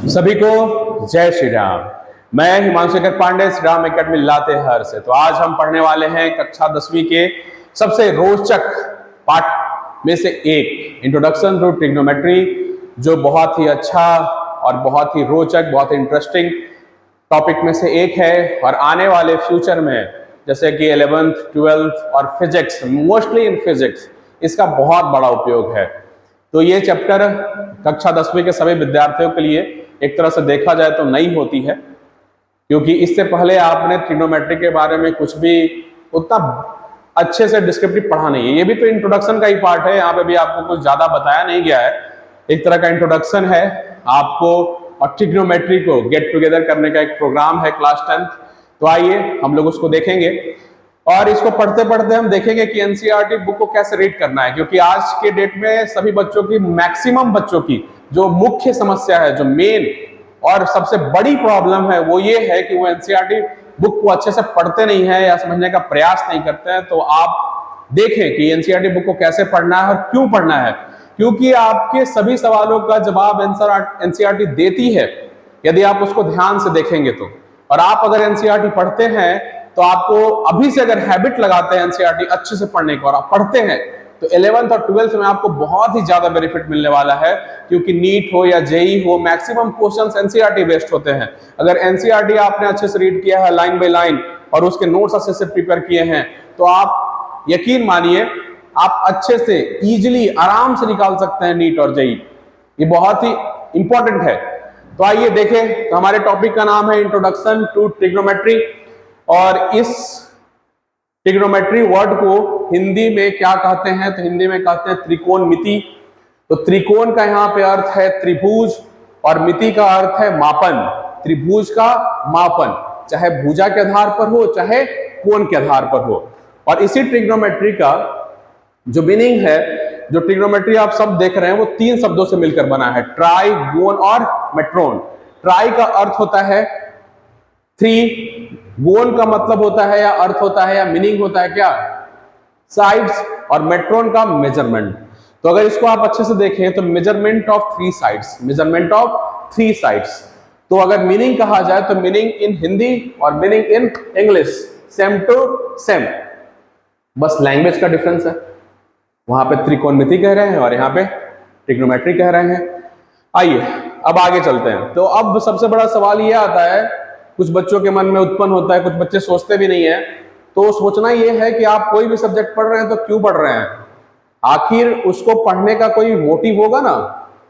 सभी को जय श्री राम। मैं हिमांशु शेखर पांडे, श्री राम एकेडमी लाते हर से। तो आज हम पढ़ने वाले हैं कक्षा 10वीं के सबसे रोचक पाठ में से एक, इंट्रोडक्शन टू ट्रिग्नोमेट्री, जो बहुत ही अच्छा और बहुत ही रोचक, बहुत ही इंटरेस्टिंग टॉपिक में से एक है। और आने वाले फ्यूचर में जैसे कि 11th, 12th और फिजिक्स, मोस्टली इन फिजिक्स, इसका बहुत बड़ा उपयोग है। तो ये चैप्टर कक्षा 10वीं के सभी विद्यार्थियों के लिए एक तरह से देखा जाए तो नई होती है, क्योंकि इससे पहले आपने ट्रिग्नोमेट्री के बारे में कुछ भी उतना अच्छे से डिस्क्रिप्टिव पढ़ा नहीं है। ये भी तो इंट्रोडक्शन का ही पार्ट है, यहाँ पे भी आपको कुछ ज्यादा बताया नहीं गया है। एक तरह का इंट्रोडक्शन है आपको, और ट्रिग्नोमेट्री को गेट टुगेदर करने का एक प्रोग्राम है क्लास 10th। तो आइए हम लोग उसको देखेंगे, और इसको पढ़ते पढ़ते हम देखेंगे कि एनसीईआरटी बुक को कैसे रीड करना है, क्योंकि आज के डेट में सभी बच्चों की, मैक्सिमम बच्चों की जो मुख्य समस्या है, जो मेन और सबसे बड़ी प्रॉब्लम है, वो ये है कि वो एनसीईआरटी बुक को अच्छे से पढ़ते नहीं है या समझने का प्रयास नहीं करते हैं। तो आप देखें कि एनसीईआरटी बुक को कैसे पढ़ना है और क्यों पढ़ना है, क्योंकि आपके सभी सवालों का जवाब एनसीईआरटी देती है यदि आप उसको ध्यान से देखेंगे तो। और आप अगर एनसीईआरटी पढ़ते हैं तो आपको अभी से अगर हैबिट लगाते हैं एनसीईआरटी अच्छे से पढ़ने को और आप पढ़ते हैं, तो 11th और 12th में आपको बहुत ही ज्यादा बेनिफिट मिलने वाला है, क्योंकि नीट हो या जेई हो, मैक्सिमम क्वेश्चंस एनसीईआरटी बेस्ड होते हैं। अगर एनसीईआरटी आपने अच्छे से रीड किया है लाइन बाय लाइन और उसके नोट्स अच्छे से प्रिपेयर किए हैं, तो आप यकीन मानिए आप अच्छे से इजीली, आराम से निकाल सकते हैं नीट और जेई। ये बहुत ही इंपॉर्टेंट है। तो आइए देखें, तो हमारे टॉपिक का नाम है इंट्रोडक्शन टू ट्रिग्नोमेट्री, और इस ट्रिग्नोमेट्री वर्ड को हिंदी में क्या कहते हैं, तो हिंदी में कहते हैं त्रिकोणमिति। तो त्रिकोण का यहाँ पे अर्थ है त्रिभुज, और मिति का अर्थ है मापन। त्रिभुज का मापन, चाहे भुजा के आधार पर हो चाहे कोण के आधार पर हो। और इसी ट्रिग्नोमेट्री का जो मीनिंग है, जो ट्रिग्नोमेट्री आप सब देख रहे हैं, वो 3 शब्दों से मिलकर बना है, ट्राई, गोन और मेट्रोन। ट्राई का अर्थ होता है 3, गोन का मतलब होता है या अर्थ होता है या मीनिंग होता है क्या, साइड्स, और मेट्रोन का मेजरमेंट। तो अगर इसको आप अच्छे से देखें तो measurement of 3 sides, measurement of 3 sides. तो अगर मीनिंग कहा जाए तो मीनिंग इन हिंदी और meaning in English same to same, बस लैंग्वेज का डिफरेंस है। वहां पे त्रिकोणमिति कह रहे हैं और यहाँ पे ट्रिग्नोमेट्री कह रहे हैं। आइए अब आगे चलते हैं। तो अब सबसे बड़ा सवाल ये आता है, कुछ बच्चों के मन में उत्पन्न होता है, कुछ बच्चे सोचते भी नहीं है। तो सोचना ये है कि आप कोई भी सब्जेक्ट पढ़ रहे हैं तो क्यों पढ़ रहे हैं, आखिर उसको पढ़ने का कोई मोटिव होगा ना,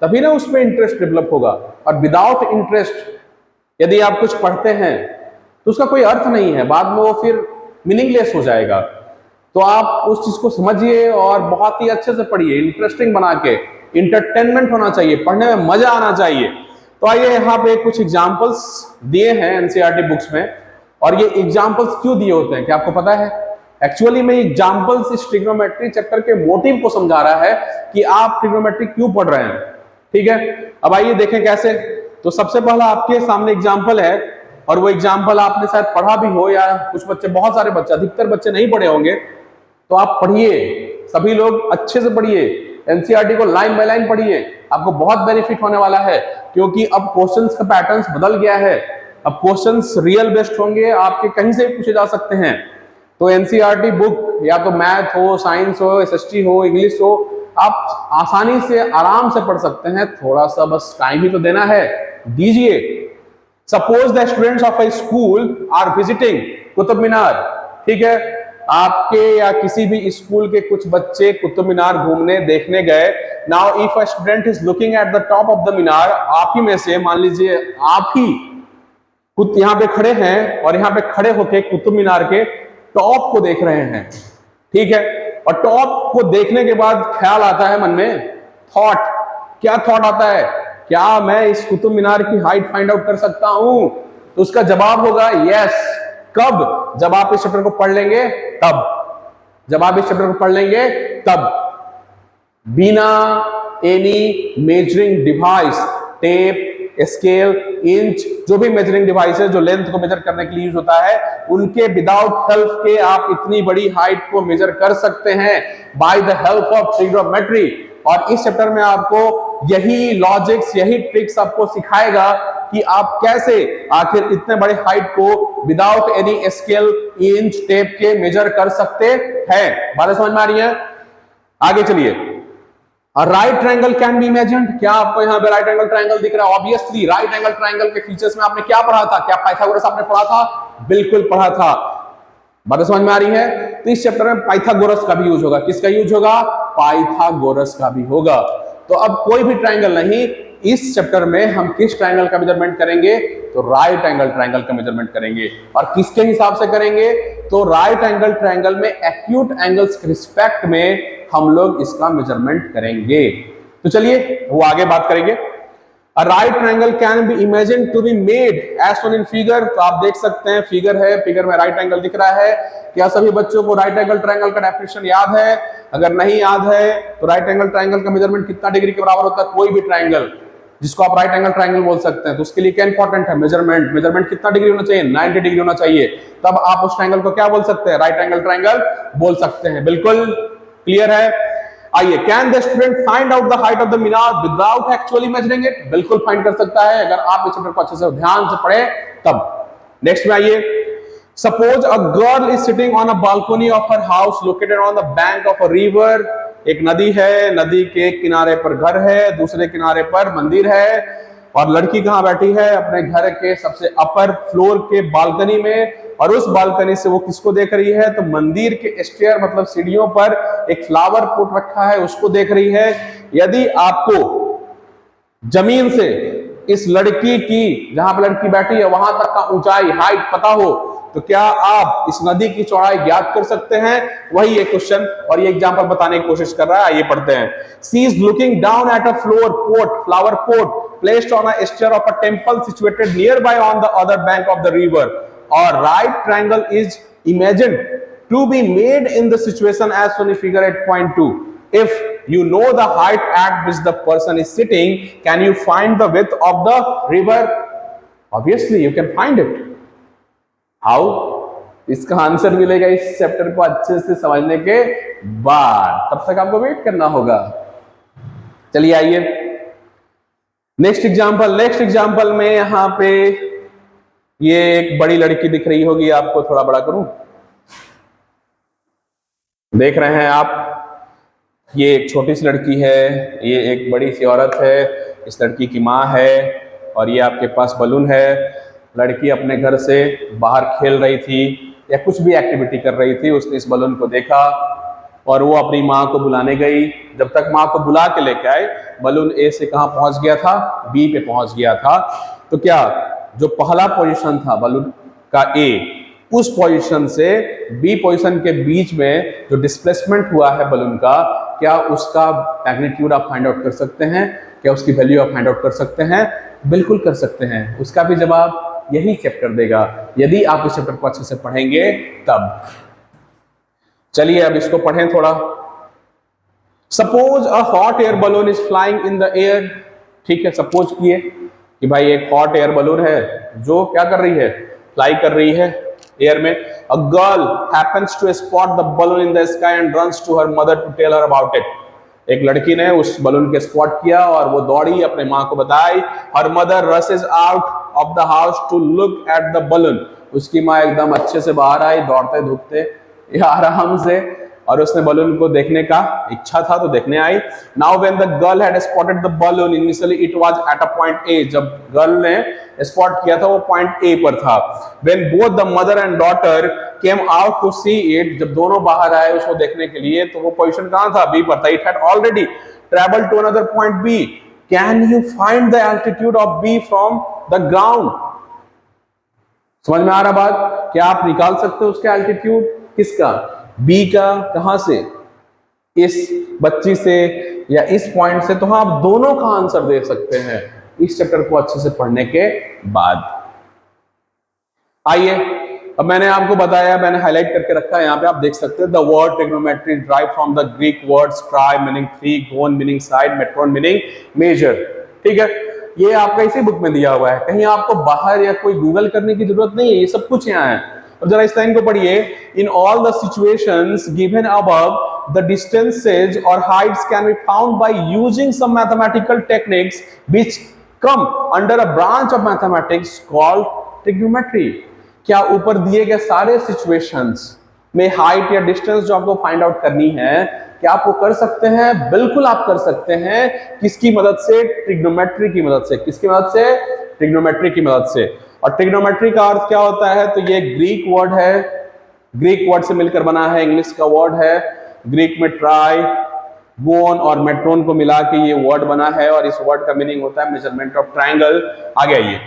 तभी ना उसमें इंटरेस्ट डेवलप होगा। और विदाउट इंटरेस्ट यदि आप कुछ पढ़ते हैं तो उसका कोई अर्थ नहीं है, बाद में वो फिर मीनिंगलेस हो जाएगा। तो आप उस चीज को समझिए और बहुत ही अच्छे से पढ़िए, इंटरेस्टिंग बना के, इंटरटेनमेंट होना चाहिए, पढ़ने में मजा आना चाहिए। तो आइए यहाँ पे कुछ एग्जाम्पल्स दिए हैं एनसीईआरटी बुक्स में, और ये एग्जाम्पल्स क्यों दिए होते हैं क्या आपको पता है? एक्चुअली में एग्जाम्पल्स इस ट्रिग्नोमेट्री चैप्टर के मोटिव को समझा रहा है कि आप ट्रिग्नोमेट्री क्यों पढ़ रहे हैं। ठीक है, अब आइए देखें कैसे। तो सबसे पहला आपके सामने एग्जाम्पल है, और वो एग्जाम्पल आपने शायद पढ़ा भी हो, या कुछ बच्चे, बहुत सारे बच्चे, अधिकतर बच्चे नहीं पढ़े होंगे। तो आप पढ़िए, सभी लोग अच्छे से पढ़िए, एनसीईआरटी को लाइन बाय लाइन पढ़िए, आपको बहुत बेनिफिट होने वाला है। क्योंकि अब क्वेश्चंस का पैटर्न्स बदल गया है, अब क्वेश्चंस रियल बेस्ड होंगे, आपके कहीं से भी पूछे जा सकते हैं। तो एनसीईआरटी बुक या तो मैथ हो, साइंस हो, एसएसटी हो, इंग्लिश हो, आप आसानी से, आराम से पढ़ सकते हैं। थोड़ा सा बस टाइम ही तो देना है, दीजिए। Suppose the students of a school are visiting Qutub Minar. ठीक है, आपके या किसी भी स्कूल के कुछ बच्चे कुतुब मीनार घूमने, देखने गए। Now if a student is looking at the top of the Minar, आप ही में से मान लीजिए आप ही खुद यहाँ पे खड़े हैं और यहाँ पे खड़े होके कुतुब मीनार के टॉप को देख रहे हैं। ठीक है, और टॉप को देखने के बाद ख्याल आता है मन में, थॉट, क्या थॉट आता है, क्या मैं इस कुतुब मीनार की हाइट फाइंड आउट कर सकता हूं? तो उसका जवाब होगा यस। कब? जब आप इस चैप्टर को पढ़ लेंगे तब, जब आप इस चैप्टर को पढ़ लेंगे तब। बिना any measuring device, tape, scale, inch, जो भी मेजरिंग डिवाइस है जो लेंथ को मेजर करने के लिए यूज होता है, उनके विदाउट हेल्प के आप इतनी बड़ी हाइट को मेजर कर सकते हैं by the help of trigonometry. और इस चैप्टर में आपको यही लॉजिक्स, यही ट्रिक्स आपको सिखाएगा कि आप कैसे आखिर इतने बड़े हाइट को without any scale, inch, tape के मेजर कर सकते हैं। बातें समझ में आ रही है? आगे चलिए। Right triangle can be imagined. क्या आपको यहाँ पे राइट एंगल ट्रायंगल दिख रहा है? ऑब्वियसली राइट एंगल ट्रायंगल के फीचर्स में आपने क्या पढ़ा था? क्या पाइथागोरस आपने पढ़ा था? बिल्कुल पढ़ा था। बातें समझ में आ रही है? तो इस चैप्टर में पाइथागोरस का भी यूज होगा। किसका यूज होगा? पाइथागोरस का भी होगा। तो अब कोई भी ट्रायंगल नहीं, इस चैप्टर में हम किस ट्रायंगल का मेजरमेंट करेंगे? तो राइट एंगल ट्रायंगल का मेजरमेंट करेंगे। और किसके हिसाब से करेंगे? तो राइट एंगल ट्रायंगल में एक्यूट एंगल्स के रिस्पेक्ट में हम लोग इसका मेजरमेंट करेंगे। तो चलिए वो आगे बात करेंगे। A right triangle can be imagined to be made as shown in figure। तो आप देख सकते हैं फिगर है, फिगर में राइट एंगल दिख रहा है। क्या सभी बच्चों को राइट एंगल ट्रायंगल का डेफिनेशन याद है? अगर नहीं याद है तो राइट एंगल ट्रायंगल का मेजरमेंट कितना डिग्री के बराबर होता है? कोई भी ट्रायंगल जिसको आप राइट एंगल ट्रायंगल बोल सकते हैं, तो उसके लिए क्या इंपॉर्टेंट है? मेजरमेंट। मेजरमेंट कितना डिग्री होना चाहिए? 90 डिग्री होना चाहिए। तब आप उस ट्रायंगल को क्या बोल सकते हैं? राइट एंगल ट्रायंगल बोल सकते हैं। बिल्कुल क्लियर है? आइए, can the student find out the height of the Minar without actually measuring it? बिल्कुल फाइंड कर सकता है अगर आप इस चैप्टर को अच्छे से ध्यान से पढ़े तब। नेक्स्ट में आइए। Suppose a girl is sitting on a balcony of her house located on the bank of a river. एक नदी है, नदी के एक किनारे पर घर है, दूसरे किनारे पर मंदिर है, और लड़की कहां बैठी है? अपने घर के सबसे अपर फ्लोर के बालकनी में। और उस बालकनी से वो किसको देख रही है? तो मंदिर के स्टेयर मतलब सीढ़ियों पर एक फ्लावर पॉट रखा है, उसको देख रही है। यदि आपको जमीन से इस लड़की की, जहां पर लड़की बैठी है, वहां तक का ऊंचाई, हाइट पता हो, तो क्या आप इस नदी की चौड़ाई ज्ञात कर सकते हैं? वही एक क्वेश्चन और ये एग्जांपल बताने की कोशिश कर रहा है। आइए पढ़ते हैं। She is looking down at a flower pot placed on a stair of a temple situated nearby on the other bank of the river. Or right triangle is imagined to be made in the situation as shown in figure 8.2. If you know the height at which the person is sitting, can you find the width of the river? Obviously you can find it. How? इसका answer मिलेगा इस chapter को अच्छे से समझने के बाद। तब तक आपको वेट करना होगा। चलिए आइए नेक्स्ट एग्जाम्पल में यहां पे ये एक बड़ी लड़की दिख रही होगी आपको। थोड़ा बड़ा करूं, देख रहे हैं आप, ये एक छोटी सी लड़की है, ये एक बड़ी सी औरत है, इस लड़की की माँ है, और ये आपके पास बलून है। लड़की अपने घर से बाहर खेल रही थी या कुछ भी एक्टिविटी कर रही थी, उसने इस बलून को देखा और वो अपनी माँ को बुलाने गई। जब तक माँ को बुला के लेके आए, बलून ए से कहाँ पहुंच गया था? बी पे पहुंच गया था। तो क्या जो पहला पोजीशन था बलून का ए, उस पोजीशन से बी पोजीशन के बीच में जो डिस्प्लेसमेंट हुआ है बलून का, क्या उसका मैग्नीट्यूड आप फाइंड आउट कर सकते हैं? क्या उसकी वैल्यू आप फाइंड आउट कर सकते हैं? बिल्कुल कर सकते हैं। उसका भी जवाब यही चैप्टर देगा, यदि आप इस चैप्टर को अच्छे से पढ़ेंगे तब। चलिए अब इसको पढ़ें थोड़ा। Suppose a hot air balloon is flying in the air. ठीक है, सपोज किए कि भाई एक हॉट एयर बलून है जो क्या कर रही है? फ्लाई कर रही है एयर में। A girl happens to spot the balloon in the sky and runs to her mother to tell her about it. एक लड़की ने उस बलून के स्पॉट किया और वो दौड़ी, अपने माँ को बताई। Her mother rushes out of the house to look at the balloon. उसकी माँ एकदम अच्छे से बाहर आई, दौड़ते धूपते या आराम से, और उसने बलून को देखने का इच्छा था तो देखने आई। Now when the girl had spotted the balloon initially it was at a point A. जब गर्ल ने स्पॉट किया था वो पॉइंट ए पर था। When both the mother and daughter came out to see it, जब दोनों बाहर आए उसको देखने के लिए, तो वो पोजीशन कहां था? बी पर था। It had already travelled to another point B. Can you find the altitude of B from the ground? समझ में आ रहा बात? क्या आप निकाल सकते हो उसका एल्टीट्यूड? किसका? बी का। कहां से? इस बच्ची से या इस पॉइंट से। तो हाँ, आप दोनों का आंसर दे सकते हैं इस चैप्टर को अच्छे से पढ़ने के बाद। आइए, अब मैंने आपको बताया, मैंने हाईलाइट करके रखा है, यहां पे आप देख सकते हैं। The word trigonometry drive from the Greek words tri meaning three, gon meaning side, metron meaning measure. ठीक है, ये आपका इसी बुक में दिया हुआ है, कहीं आपको बाहर या कोई गूगल करने की जरूरत नहीं है, ये सब कुछ यहाँ है। और जरा इस लाइन को पढ़िए, in all the situations given above the distances or heights can be found by using some mathematical techniques which come under a branch of mathematics called trigonometry। क्या ऊपर दिए गए सारे सिचुएशंस में हाइट या डिस्टेंस जो आपको फाइंड आउट करनी है, क्या आप वो कर सकते हैं? बिल्कुल आप कर सकते हैं। किसकी मदद से? ट्रिग्नोमेट्री की मदद से। किसकी मदद से? ट्रिग्नोमेट्री की मदद से। और ट्रिग्नोमेट्री का अर्थ क्या होता है? तो ये ग्रीक वर्ड है, ग्रीक वर्ड से मिलकर बना है, इंग्लिश का वर्ड है। ग्रीक में ट्राई, गोन और मेट्रोन को मिला के ये वर्ड बना है, और इस वर्ड का मीनिंग होता है मेजरमेंट ऑफ ट्रायंगल। आगे आइए,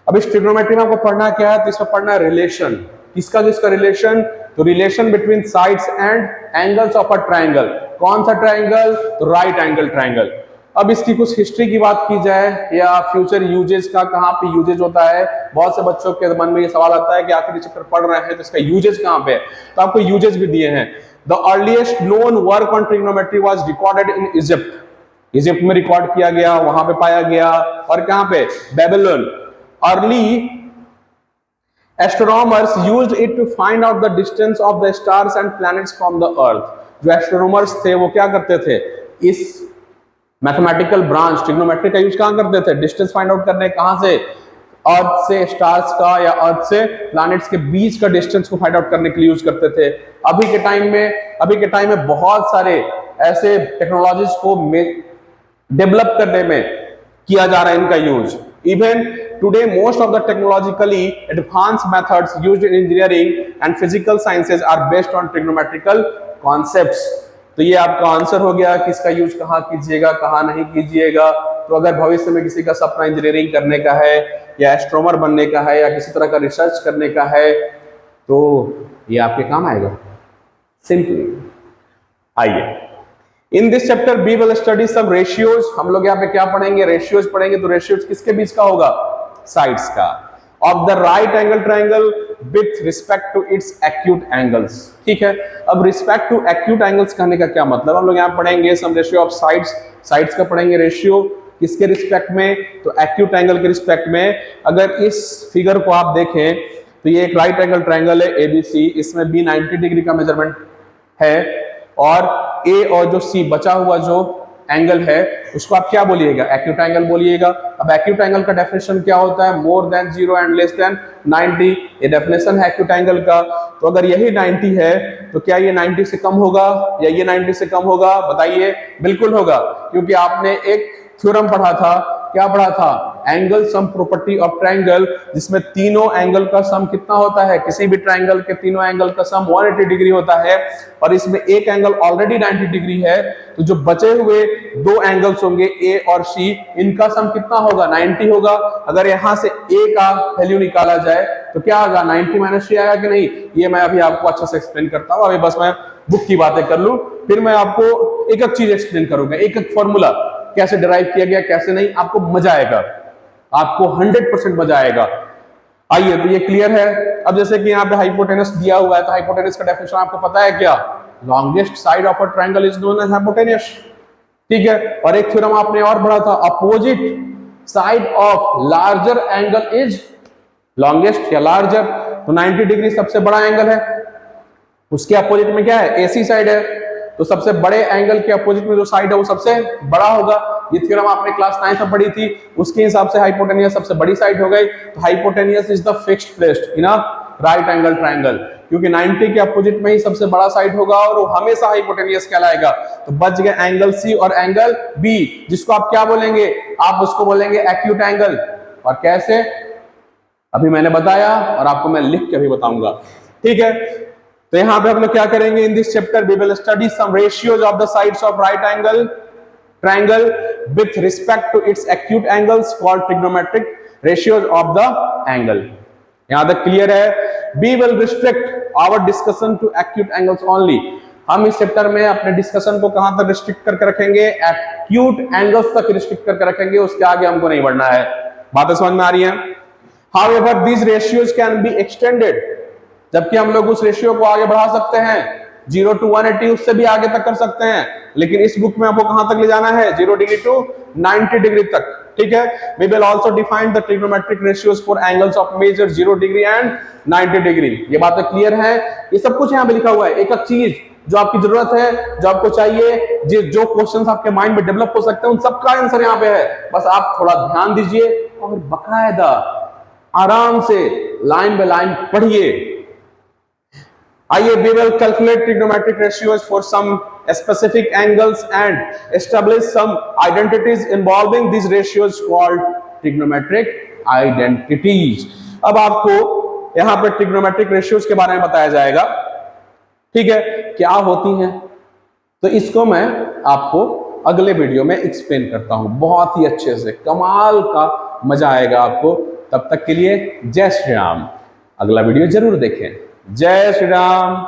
अब इस ट्रिग्नोमेट्री में आपको पढ़ना क्या है? तो इसमें पढ़ना है रिलेशन। किसका किसका रिलेशन? तो relation between sides and angles of a triangle. कौन सा ट्रायंगल? तो राइट एंगल ट्रायंगल। अब इसकी कुछ हिस्ट्री की बात की जाए या फ्यूचर यूजेस का, कहां पे यूजेज होता है। बहुत से बच्चों के मन में ये सवाल आता है कि आखिर चैप्टर पढ़ रहे हैं तो इसका यूजेज कहां पे है, तो आपको यूजेज भी दिए हैं। The earliest known work on trigonometry was recorded in Egypt. Egypt में रिकॉर्ड किया गया, वहां पे पाया गया। और कहां पे? Babylon. Early astronomers used it to find out the distance of the stars and planets from the earth. जो एस्ट्रोनॉमर्स थे वो क्या करते थे? इस मैथमेटिकल ब्रांच ट्रिग्नोमेट्री का यूज कहां करते थे? डिस्टेंस फाइंड आउट करने। कहां से? अर्थ से स्टार्स का या अर्थ से प्लैनेट्स के बीच का डिस्टेंस को फाइंड आउट करने के लिए यूज करते थे। अभी के टाइम में बहुत सारे ऐसे टेक्नोलॉजीज को डेवलप करने में किया जा रहा है इनका use. Even today most of the technologically advance methods used in engineering and physical sciences are based on trigonometrical concepts. तो ये आपका आंसर हो गया कि इसका यूज कहां कीजिएगा, कहां नहीं कीजिएगा। तो अगर भविष्य में किसी का सपना इंजीनियरिंग करने का है या एस्ट्रोनॉमर बनने का है या किसी तरह का रिसर्च करने का है, तो ये आपके काम आएगा सिंपली। आइए, in this chapter we will study some ratios. हम लोग यहाँ पे क्या पढ़ेंगे? रेशियोज पढ़ेंगे। तो रेशियोज किसके बीच का होगा? साइड्स का। Of the right angle triangle with respect to its acute angles. ठीक है, अब रिस्पेक्ट टू एक्यूट एंगल्स कहने का क्या मतलब? हम लोग यहाँ पढ़ेंगे सम रेशियो ऑफ साइड्स। साइड्स का पढ़ेंगे रेशियो किसके रिस्पेक्ट में? तो एक्यूट एंगल के रिस्पेक्ट में। अगर इस फिगर को आप देखें तो ये एक राइट एंगल ट्रायंगल है एबीसी, इसमें बी 90 डिग्री का मेजरमेंट है और ए और जो सी बचा हुआ जो एंगल है उसको आप क्या बोलिएगा? एक्यूट एंगल बोलिएगा। अब एक्यूट एंगल का डेफिनेशन क्या होता है? More than 0 and less than 90। ये डेफिनेशन है एक्यूट एंगल का। तो अगर यही 90 है तो क्या ये 90 से कम होगा या ये 90 से कम होगा? बताइए। बिल्कुल होगा, क्योंकि आपने एक थ्योरम पढ़ा था। क्या पढ़ा था? Angle sum property of triangle, जिसमें तीनों एंगल का सम कितना होता है? किसी भी ट्रायंगल के तीनों एंगल का सम 180 डिग्री होता है, और इसमें एक एंगल ऑलरेडी 90 डिग्री है। तो जो बचे हुए दो एंगल्स होंगे ए और सी, इनका सम कितना होगा? 90 होगा। अगर यहां से ए का वैल्यू निकाला जाए तो क्या होगा? 90 माइनस सी आएगा कि नहीं? ये मैं अभी आपको अच्छे से एक्सप्लेन करता हूं। अभी बस मैं बुक की बातें कर लूं, फिर मैं आपको एक एक चीज एक्सप्लेन करूंगा, एक एक फॉर्मूला कैसे डिराइव किया गया, कैसे नहीं। आपको मजा आएगा, आपको 100% मजा आएगा। आइए, तो ये क्लियर है। अब जैसे कि यहाँ पे हाइपोटेनस दिया हुआ है, तो हाइपोटेनस का डेफिनेशन आपको पता है क्या? Longest side of a triangle is known as hypotenuse. ठीक है, और एक थ्योरम आपने और पढ़ा था, opposite side of larger angle is longest या लार्जर। तो 90 डिग्री सबसे बड़ा एंगल है, उसके अपोजिट में क्या है? एसी साइड है। तो सबसे बड़े एंगल के अपोजिट में जो साइड है वो सबसे बड़ा होगा। ये थ्योरम आपने क्लास 9 में पढ़ी थी। उसके हिसाब से हाइपोटेनियस सबसे बड़ी साइड हो गई। तो hypotenuse is the fixed placed in a right angle triangle, क्योंकि 90 के अपोजिट में ही सबसे बड़ा साइड होगा और वो हमेशा हाइपोटेनियस कहलाएगा। तो बच गए एंगल सी और एंगल बी, जिसको आप क्या बोलेंगे? आप उसको बोलेंगे एक्यूट एंगल। और कैसे? अभी मैंने बताया और आपको मैं लिख के भी बताऊंगा। ठीक है, तो यहां पे हम लोग क्या करेंगे? In this chapter we will study some ratios of the sides of right angle triangle with respect to its acute angles called trigonometric ratios of the angle. यहां तक क्लियर है? We will restrict our discussion to acute angles only. हम इस chapter में अपने discussion को कहां तक रिस्ट्रिक्ट करके रखेंगे? एक्यूट एंगल्स तक रिस्ट्रिक्ट करके रखेंगे, उसके आगे हमको नहीं बढ़ना है। बातें समझ में आ रही हैं? However, these ratios can be extended, जबकि हम लोग उस रेशियो को आगे बढ़ा सकते हैं 0 to 180, उससे भी आगे तक कर सकते हैं। लेकिन इस बुक में आपको कहां तक ले जाना है? 0 डिग्री टू 90 डिग्री तक। ठीक है। We will also define the trigonometric ratios for angles of measure 0 degree and 90 degree. ये बातें क्लियर है, ये सब कुछ यहाँ पे लिखा हुआ है, एक एक चीज जो आपकी जरूरत है, जो आपको चाहिए, जो क्वेश्चंस आपके माइंड में डेवलप हो सकते हैं, उन सबका आंसर यहाँ पे है। बस आप थोड़ा ध्यान दीजिए और बकायदा आराम से लाइन बाय लाइन पढ़िए। आइए, we will calculate trigonometric ratios for some specific angles and establish some identities involving these ratios called trigonometric identities। अब आपको यहां पर trigonometric ratios के बारे में बताया जाएगा, ठीक है, क्या होती हैं। तो इसको मैं आपको अगले वीडियो में एक्सप्लेन करता हूं बहुत ही अच्छे से, कमाल का मजा आएगा आपको। तब तक के लिए जय श्री राम। अगला वीडियो जरूर देखें। जय श्री राम।